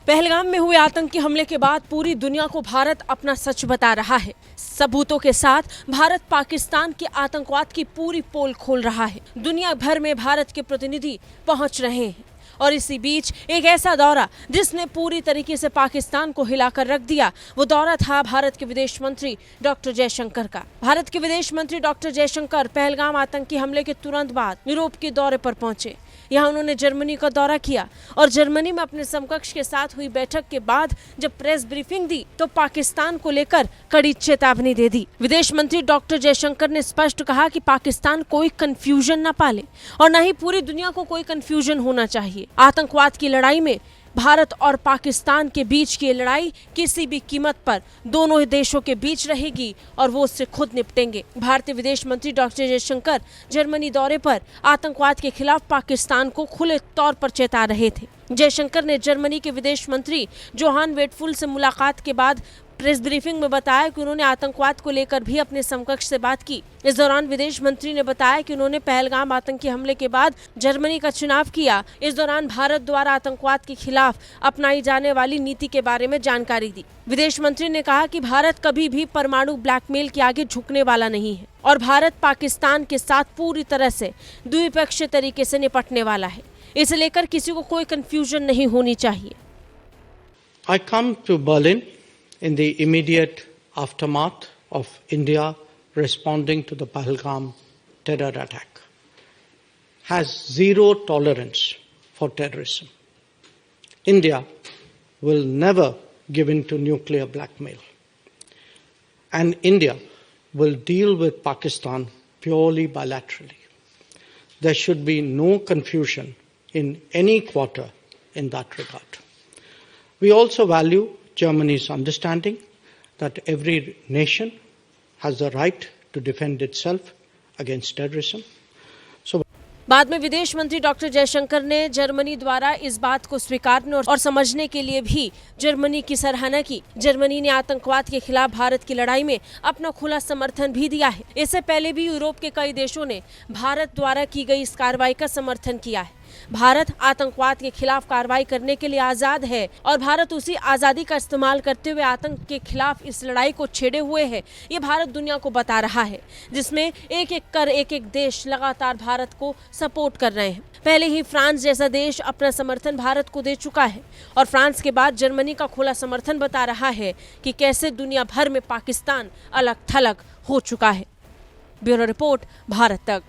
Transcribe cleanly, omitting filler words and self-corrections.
पहलगाम में हुए आतंकी हमले के बाद पूरी दुनिया को भारत अपना सच बता रहा है। सबूतों के साथ भारत पाकिस्तान के आतंकवाद की पूरी पोल खोल रहा है। दुनिया भर में भारत के प्रतिनिधि पहुंच रहे हैं और इसी बीच एक ऐसा दौरा जिसने पूरी तरीके से पाकिस्तान को हिलाकर रख दिया, वो दौरा था भारत के विदेश मंत्री डॉक्टर जयशंकर का। भारत के विदेश मंत्री डॉक्टर जयशंकर पहलगाम आतंकी हमले के तुरंत बाद यूरोप के दौरे पर पहुंचे। यहाँ उन्होंने जर्मनी का दौरा किया और जर्मनी में अपने समकक्ष के साथ हुई बैठक के बाद जब प्रेस ब्रीफिंग दी तो पाकिस्तान को लेकर कड़ी चेतावनी दे दी। विदेश मंत्री डॉक्टर जयशंकर ने स्पष्ट कहा कि पाकिस्तान कोई कंफ्यूजन न पाले और न ही पूरी दुनिया को कोई कंफ्यूजन होना चाहिए। आतंकवाद की लड़ाई में भारत और पाकिस्तान के बीच की लड़ाई किसी भी कीमत पर दोनों ही देशों के बीच रहेगी और वो उससे खुद निपटेंगे। भारतीय विदेश मंत्री डॉक्टर जयशंकर जर्मनी दौरे पर आतंकवाद के खिलाफ पाकिस्तान को खुले तौर पर चेता रहे थे। जयशंकर ने जर्मनी के विदेश मंत्री जोहान वेडफुल से मुलाकात के बाद प्रेस ब्रीफिंग में बताया कि उन्होंने आतंकवाद को लेकर भी अपने समकक्ष से बात की। इस दौरान विदेश मंत्री ने बताया कि उन्होंने पहलगाम आतंकी हमले के बाद जर्मनी का चुनाव किया। इस दौरान भारत द्वारा आतंकवाद के खिलाफ अपनाई जाने वाली नीति के बारे में जानकारी दी। विदेश मंत्री ने कहा कि भारत कभी भी परमाणु ब्लैकमेल के आगे झुकने वाला नहीं है और भारत पाकिस्तान के साथ पूरी तरह से द्विपक्षीय तरीके से निपटने वाला है। इसे लेकर किसी को कोई कंफ्यूजन नहीं होनी चाहिए। I come to Berlin in the immediate aftermath of India responding to the Pahalgam terror attack, has zero tolerance for terrorism. India will never give in to nuclear blackmail. And India will deal with Pakistan purely bilaterally. There should be no confusion in any quarter in that regard. We also value Germany's understanding that every nation has the right to defend itself against terrorism. बाद में विदेश मंत्री doctor Jaishankar ने Germany द्वारा इस बात को स्वीकारने और समझने के लिए भी जर्मनी की सराहना की। जर्मनी ने आतंकवाद के खिलाफ भारत की लड़ाई में अपना खुला समर्थन भी दिया है। इससे पहले भी यूरोप के कई देशों ने भारत द्वारा की गई इस कार्रवाई का समर्थन किया है। भारत आतंकवाद के खिलाफ कार्रवाई करने के लिए आजाद है और भारत उसी आजादी का इस्तेमाल करते हुए आतंक के खिलाफ इस लड़ाई को छेड़े हुए है। ये भारत दुनिया को बता रहा है, जिसमें एक एक देश लगातार भारत को सपोर्ट कर रहे हैं। पहले ही फ्रांस जैसा देश अपना समर्थन भारत को दे चुका है और फ्रांस के बाद जर्मनी का खुला समर्थन बता रहा है कि कैसे दुनिया भर में पाकिस्तान अलग थलग हो चुका है। ब्यूरो रिपोर्ट, भारत तक।